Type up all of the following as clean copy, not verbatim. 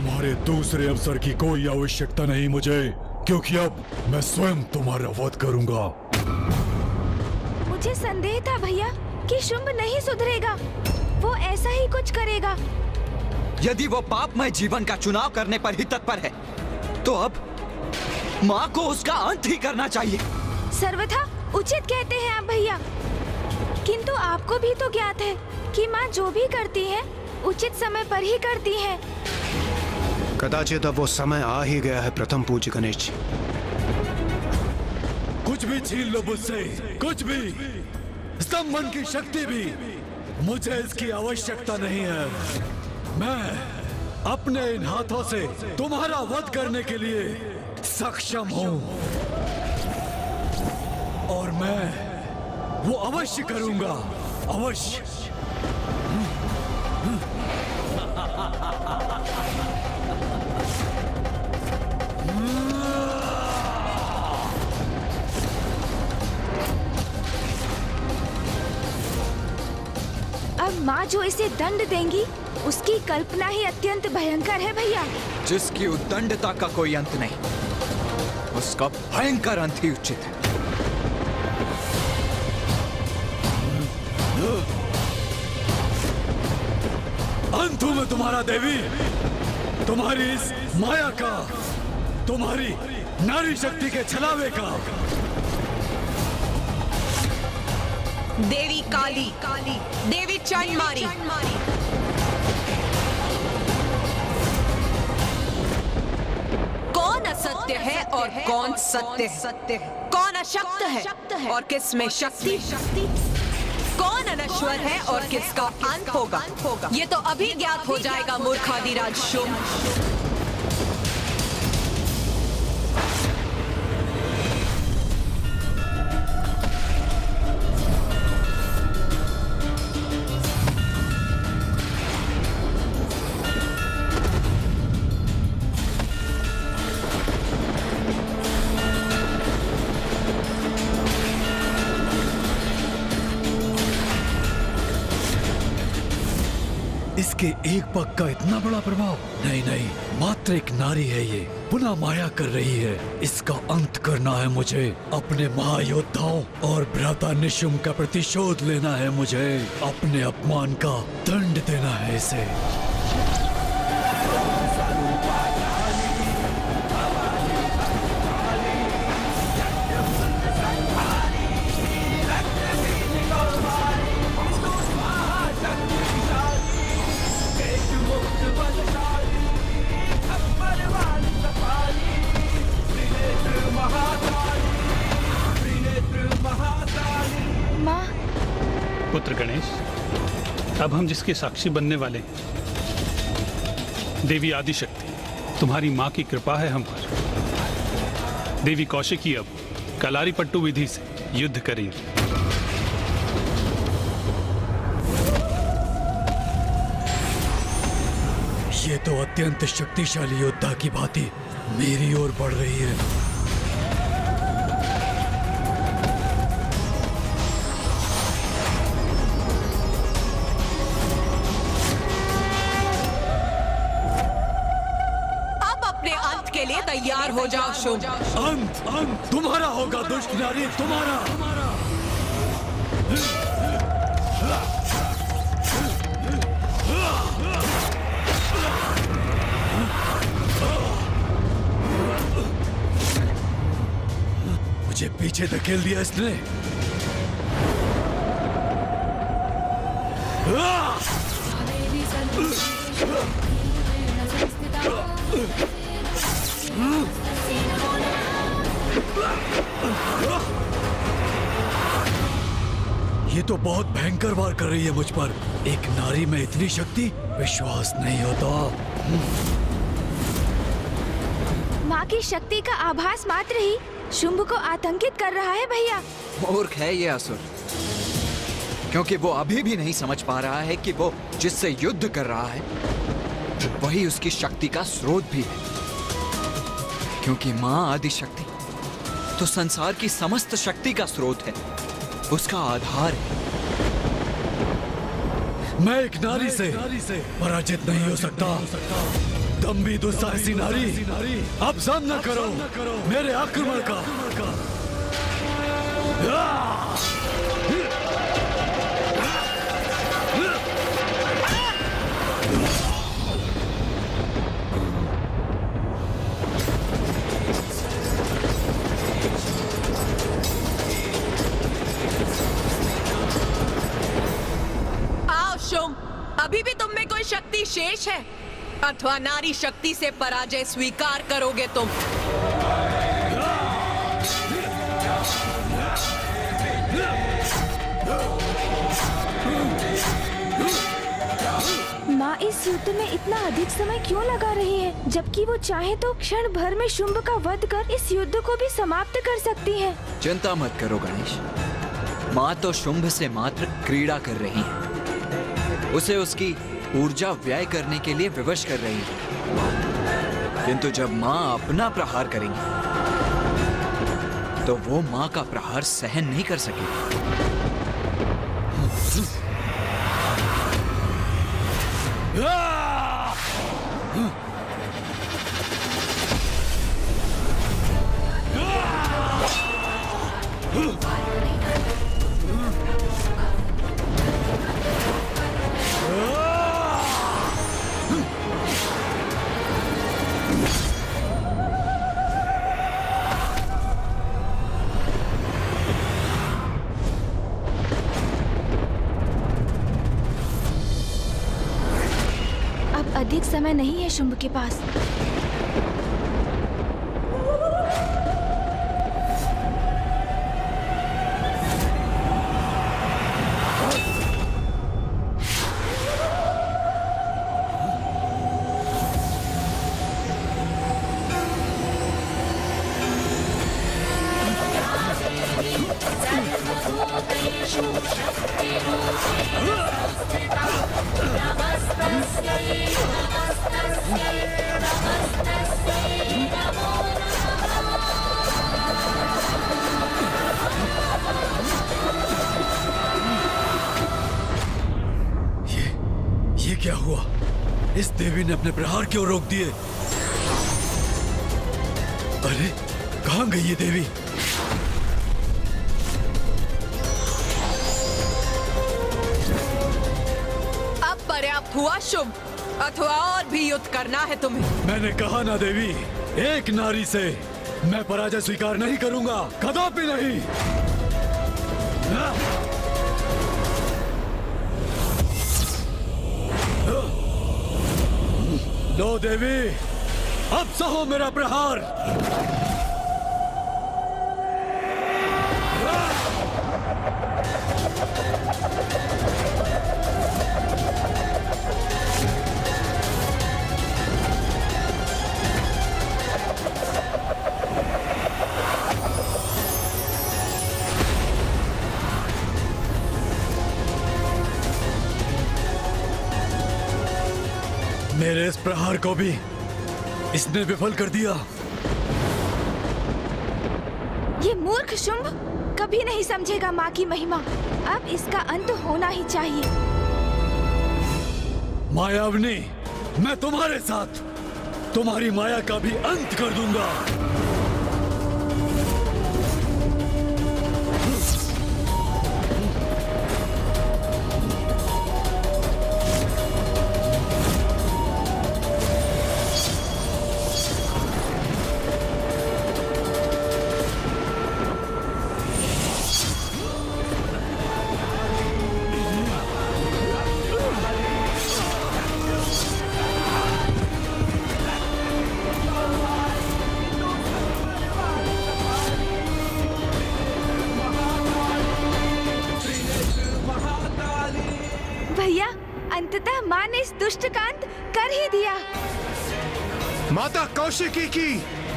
तुम्हारे दूसरे अवसर की कोई आवश्यकता नहीं मुझे, क्योंकि अब मैं स्वयं तुम्हारा वध करूंगा। मुझे संदेह था भैया कि शुंभ नहीं सुधरेगा, वो ऐसा ही कुछ करेगा। यदि वो पापमय जीवन का चुनाव करने पर ही तत्पर है, तो अब माँ को उसका अंत ही करना चाहिए। सर्वथा उचित कहते हैं आप भैया, किंतु आपको भी तो ज्ञात है कि माँ जो भी करती है उचित समय पर ही करती है। कदाचित अब वो समय आ ही गया है प्रथम पूज्य गणेश जी। कुछ भी छीन लो मुझसे, कुछ भी, स्तंभन की शक्ति भी, मुझे इसकी आवश्यकता नहीं है। मैं अपने इन हाथों से तुम्हारा वध करने के लिए सक्षम हूं, और मैं वो अवश्य करूंगा, अवश्य। अब माँ जो इसे दंड देंगी उसकी कल्पना ही अत्यंत भयंकर है भैया। जिसकी उद्दंडता का कोई अंत नहीं, उसका भयंकर अंत ही उचित है। अंत हूं मैं तुम्हारा देवी, तुम्हारी इस माया का, तुम्हारी नारी शक्ति के छलावे का। देवी काली, देवी चंडमारी, कौन असत्य है और कौन सत्य है? कौन अशक्त है और किस में शक्ति? कौन अनश्वर है और किसका अंत होगा? ये तो अभी ज्ञात हो जाएगा मूर्खादिराज शुंभ। इसके एक पग का इतना बड़ा प्रभाव? नहीं नहीं, मात्र एक नारी है ये, पुनः माया कर रही है। इसका अंत करना है मुझे। अपने महायोद्धाओं और भ्राता निशुंभ का प्रतिशोध लेना है मुझे। अपने अपमान का दंड देना है इसे। पुत्र गणेश, अब हम जिसके साक्षी बनने वाले हैं, देवी आदिशक्ति, तुम्हारी मां की कृपा है हम पर। देवी कौशिकी अब कलारीपट्टू विधि से युद्ध करेंगी। ये तो अत्यंत शक्तिशाली योद्धा की भांति मेरी ओर बढ़ रही है। तैयार हो जाओ शुंभ। अंत तुम्हारा होगा दुष्ट नारी, तुम्हारा। मुझे पीछे धकेल दिया इसने। ये तो बहुत भयंकर वार कर रही है मुझ पर। एक नारी में इतनी शक्ति, विश्वास नहीं होता। माँ की शक्ति का आभास मात्र ही शुंभ को आतंकित कर रहा है भैया। मूर्ख है ये असुर, क्योंकि वो अभी भी नहीं समझ पा रहा है कि वो जिससे युद्ध कर रहा है वही उसकी शक्ति का स्रोत भी है। क्योंकि माँ आदिशक्ति तो संसार की समस्त शक्ति का स्रोत है, उसका आधार है। मैं एक नारी से पराजित नहीं हो सकता। दम्भी दुस्साहसी नारी, अब सामना करो मेरे आक्रमण का। आओ शुंभ, अभी भी तुम में कोई शक्ति शेष है अथवा नारी शक्ति से पराजय स्वीकार करोगे तुम? माँ इस युद्ध में इतना अधिक समय क्यों लगा रही है, जबकि वो चाहे तो क्षण भर में शुंभ का वध कर इस युद्ध को भी समाप्त कर सकती है। चिंता मत करो गणेश, माँ तो शुंभ से मात्र क्रीड़ा कर रही है, उसे उसकी ऊर्जा व्यय करने के लिए विवश कर रही है। किंतु जब माँ अपना प्रहार करेंगी तो वो माँ का प्रहार सहन नहीं कर सकेगी। अधिक समय नहीं है शुंभ के पास। ये क्या हुआ? इस देवी ने अपने प्रहार क्यों रोक दिए? अरे कहां गई ये देवी? अब पर्याप्त हुआ शुंभ, अथवा और भी युद्ध करना है तुम्हें? मैंने कहा ना देवी, एक नारी से मैं पराजय स्वीकार नहीं करूंगा, कदापि नहीं। लो देवी, अब सहो मेरा प्रहार। मेरे इस प्रहार को भी इसने विफल कर दिया। ये मूर्ख शुंभ कभी नहीं समझेगा माँ की महिमा। अब इसका अंत होना ही चाहिए। मायावनी, मैं तुम्हारे साथ तुम्हारी माया का भी अंत कर दूंगा। भैया, अंततः माँ ने इस दुष्ट का अंत कर ही दिया। माता कौशिकी की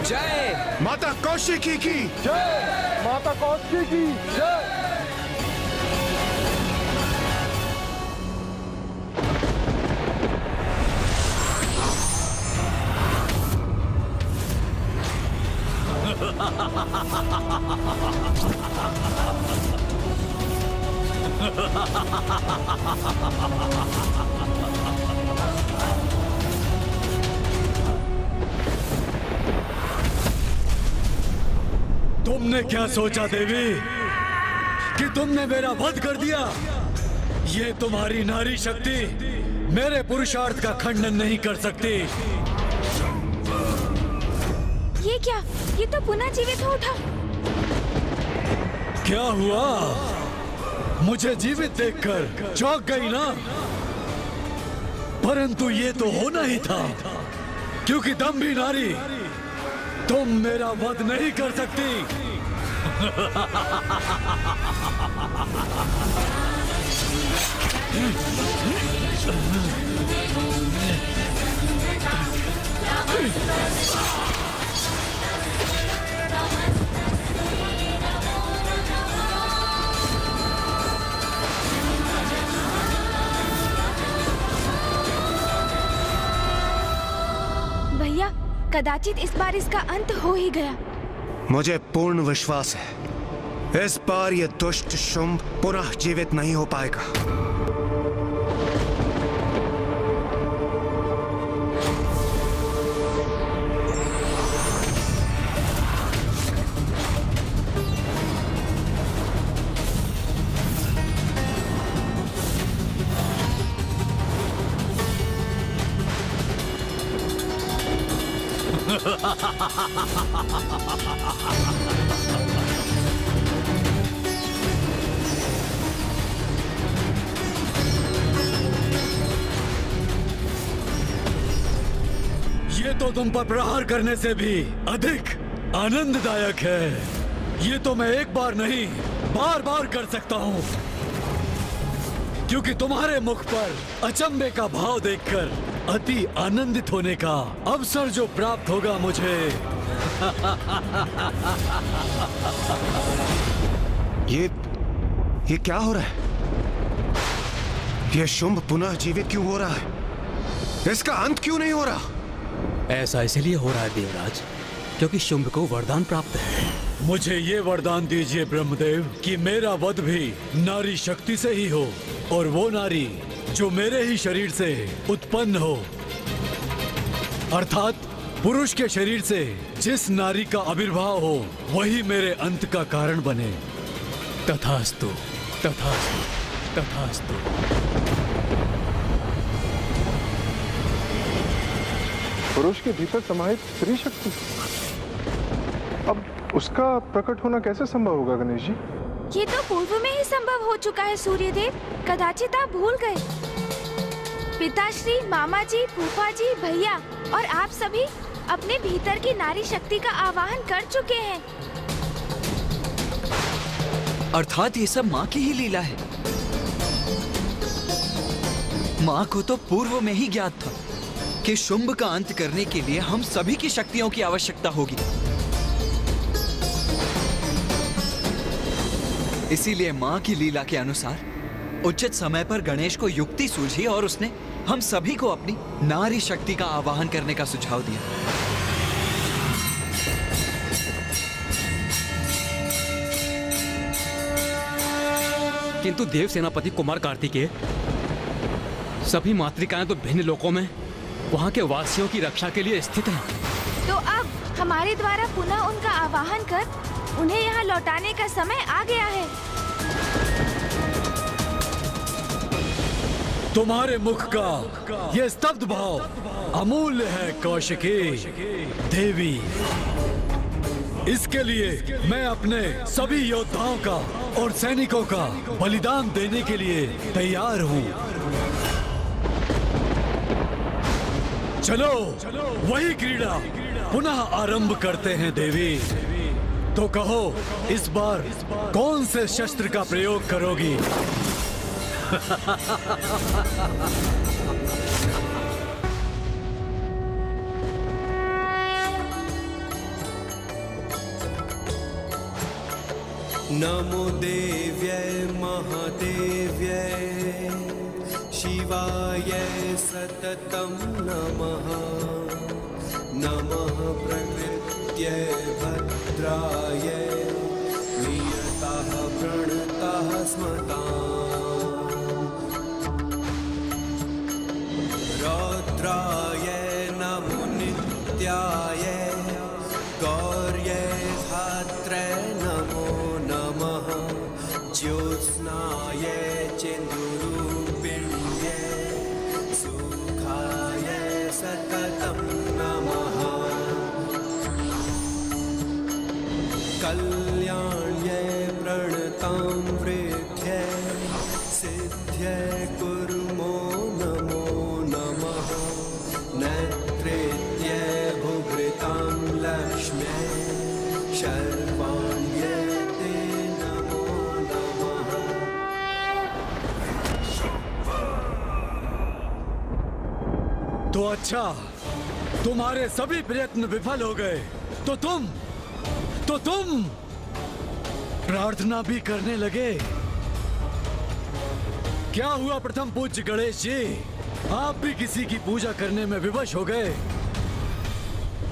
जय। माता कौशिकी की जय। माता कौशिकी की जय। तुमने क्या सोचा देवी कि तुमने मेरा वध कर दिया? ये तुम्हारी नारी शक्ति मेरे पुरुषार्थ का खंडन नहीं कर सकती। ये क्या? ये तो पुनः जीवित हो उठा। क्या हुआ? मुझे जीवित देखकर चौंक गई ना? परंतु ये तो होना ही था, क्योंकि दम्भी नारी तुम मेरा वध नहीं कर सकती। भैया, कदाचित इस बार इसका अंत हो ही गया। मुझे पूर्ण विश्वास है इस बार ये दुष्ट शुंभ पुनः जीवित नहीं हो पाएगा। ये तो तुम पर प्रहार करने से भी अधिक आनंददायक है। ये तो मैं एक बार नहीं बार बार कर सकता हूँ, क्योंकि तुम्हारे मुख पर अचंभे का भाव देखकर अति आनंदित होने का अवसर जो प्राप्त होगा मुझे। ये क्या हो रहा है? ये शुंभ पुनः जीवित क्यों हो रहा है? इसका अंत क्यों नहीं हो रहा? ऐसा इसलिए हो रहा है देवराज, क्योंकि शुंभ को वरदान प्राप्त है। मुझे ये वरदान दीजिए ब्रह्मदेव कि मेरा वध भी नारी शक्ति से ही हो, और वो नारी जो मेरे ही शरीर से उत्पन्न हो, अर्थात पुरुष के शरीर से जिस नारी का आविर्भाव हो वही मेरे अंत का कारण बने। तथास्तु, तथास्तु, तथास्तु। पुरुष के भीतर समाहित स्त्री शक्ति, अब उसका प्रकट होना कैसे संभव होगा गणेश जी? ये तो पूर्व में ही संभव हो चुका है सूर्यदेव, कदाचित आप भूल गए। पिताश्री, मामा जी, फूफा जी, भैया और आप सभी अपने भीतर की नारी शक्ति का आवाहन कर चुके हैं। अर्थात ये सब माँ की ही लीला है। माँ को तो पूर्व में ही ज्ञात था कि शुंभ का अंत करने के लिए हम सभी की शक्तियों की आवश्यकता होगी। इसीलिए माँ की लीला के अनुसार उचित समय पर गणेश को युक्ति सूझी और उसने हम सभी को अपनी नारी शक्ति का आवाहन करने का सुझाव दिया। किंतु देव सेनापति कुमार कार्तिकेय, सभी मातृकाएं तो भिन्न लोकों में वहां के वासियों की रक्षा के लिए स्थित हैं। तो अब हमारे द्वारा पुनः उनका आवाहन कर उन्हें यहाँ लौटाने का समय आ गया है। तुम्हारे मुख का ये स्तब्ध भाव अमूल्य है कौशिकी देवी। इसके लिए मैं अपने सभी योद्धाओं का और सैनिकों का बलिदान देने के लिए तैयार हूँ। चलो वही क्रीड़ा पुनः आरंभ करते हैं देवी। तो कहो इस बार कौन से शस्त्र का प्रयोग करोगी? नमो देव्यै महादेव्यै शिवाय सततं नमः। नमः प्रकृत्यै भद्राय नियतः प्रणतः स्मताम्। रौद्राय नमो नित्याय गौर्यै धात्रै कल्याण्यै प्रणतां वृद्ध्यै सिद्ध्यै कुर्मो नमो नमः नेत्रेत्यै भुभृतां लक्ष्म्यै शर्वाण्यै ते नमो नमः। तो अच्छा, तुम्हारे सभी प्रयत्न विफल हो गए तो तुम प्रार्थना भी करने लगे। क्या हुआ प्रथम पूज्य गणेश जी, आप भी किसी की पूजा करने में विवश हो गए?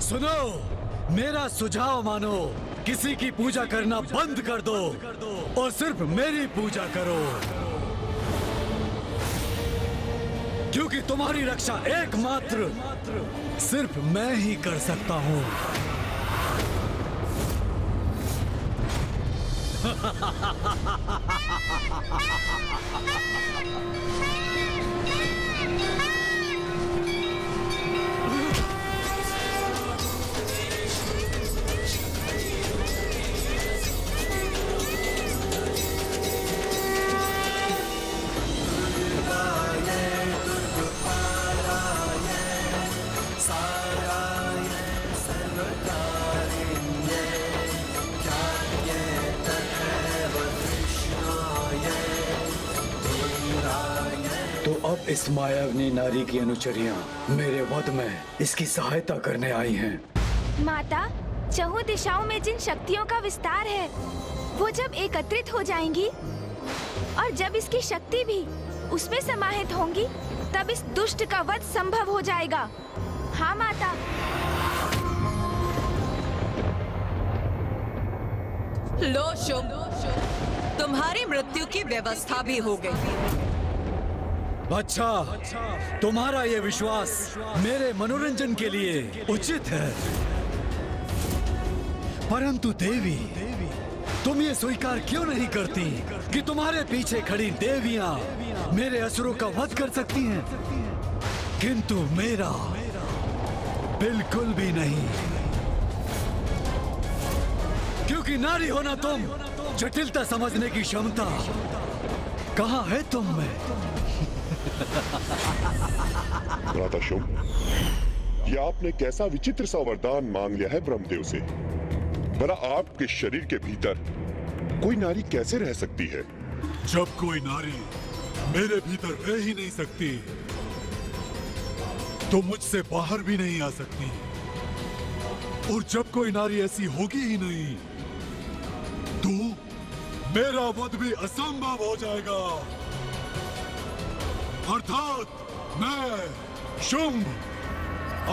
सुनो, मेरा सुझाव मानो, किसी की पूजा करना बंद कर दो और सिर्फ मेरी पूजा करो, क्योंकि तुम्हारी रक्षा एकमात्र सिर्फ मैं ही कर सकता हूं। अब इस मायाविनी नारी की अनुचरियां मेरे वध में इसकी सहायता करने आई हैं। माता, चहुं दिशाओं में जिन शक्तियों का विस्तार है वो जब एकत्रित हो जाएंगी और जब इसकी शक्ति भी उसमें समाहित होंगी तब इस दुष्ट का वध संभव हो जाएगा। हाँ माता। लो शुभ, तुम्हारी मृत्यु की व्यवस्था भी हो गई। अच्छा, तुम्हारा ये विश्वास मेरे मनोरंजन के लिए उचित है, परंतु देवी, तुम ये स्वीकार क्यों नहीं करती कि तुम्हारे पीछे खड़ी देवियां मेरे असुरों का वध कर सकती हैं, किंतु मेरा बिल्कुल भी नहीं, क्योंकि नारी होना तुम, जटिलता समझने की क्षमता कहाँ है तुम में? भ्राता शुभ, ये आपने कैसा विचित्र सा वरदान मांग लिया है ब्रह्मदेव से। भला आपके शरीर के भीतर कोई नारी कैसे रह सकती है? जब कोई नारी मेरे भीतर रह ही नहीं सकती तो मुझसे बाहर भी नहीं आ सकती, और जब कोई नारी ऐसी होगी ही नहीं तो मेरा वध भी असंभव हो जाएगा, अर्थात मैं शुंभ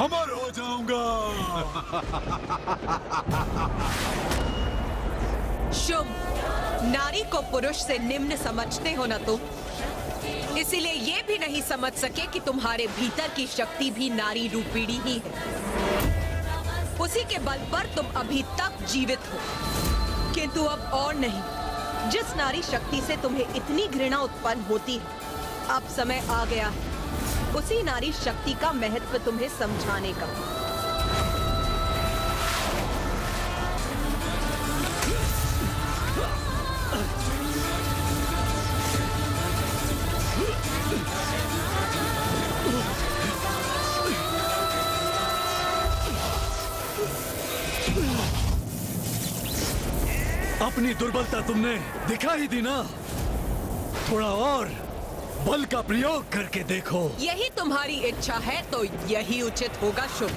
अमर हो जाऊंगा। शुंभ, नारी को पुरुष से निम्न समझते हो ना तुम, इसीलिए ये भी नहीं समझ सके कि तुम्हारे भीतर की शक्ति भी नारी रूपिणी ही है। उसी के बल पर तुम अभी तक जीवित हो, किंतु अब और नहीं। जिस नारी शक्ति से तुम्हें इतनी घृणा उत्पन्न होती है, अब समय आ गया है उसी नारी शक्ति का महत्व तुम्हें समझाने का। अपनी दुर्बलता तुमने दिखा ही दी ना, थोड़ा और बल का प्रयोग करके देखो। यही तुम्हारी इच्छा है तो यही उचित होगा शुभ।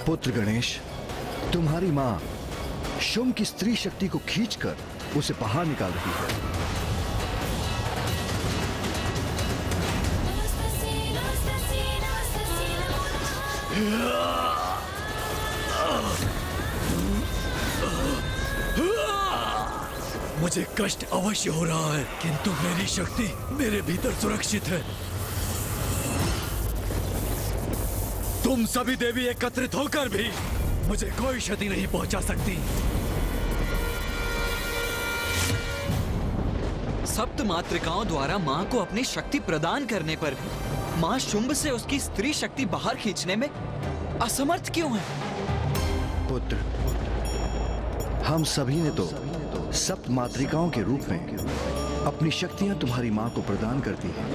पुत्र गणेश, तुम्हारी माँ शुंभ की स्त्री शक्ति को खींचकर उसे बाहर निकाल रही है। मुझे कष्ट अवश्य हो रहा है, किंतु मेरी शक्ति मेरे भीतर सुरक्षित है। तुम सभी देवी एकत्रित होकर भी मुझे कोई क्षति नहीं पहुंचा सकती। सप्त मातृकाओं द्वारा माँ को अपनी शक्ति प्रदान करने पर भी माँ शुंभ से उसकी स्त्री शक्ति बाहर खींचने में असमर्थ क्यों है? पुत्र, हम सभी ने तो सप्त मातृकाओं के रूप में अपनी शक्तियां तुम्हारी माँ को प्रदान करती हैं,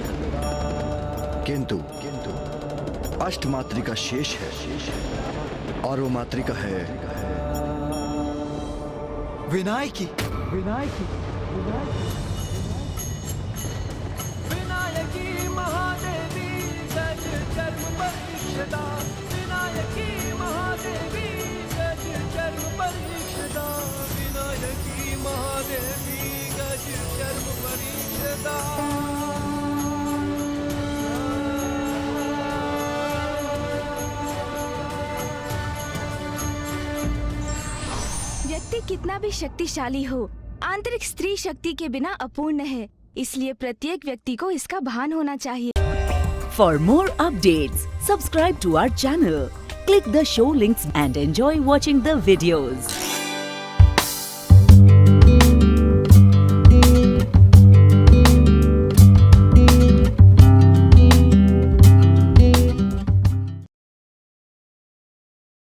किंतु अष्ट मातृका शेष है, और वो मातृका है विनायकी। विनायकी महादेवी सज चर्म पर दीक्षिता, विनायकी महादेवी सज चर्म पर दीक्षिता, विनायकी महादेवी सज चर्म पर दीक्षिता। व्यक्ति कितना भी शक्तिशाली हो, आंतरिक स्त्री शक्ति के बिना अपूर्ण है, इसलिए प्रत्येक व्यक्ति को इसका भान होना चाहिए। For more updates, subscribe to our channel, click the show links and enjoy watching the videos.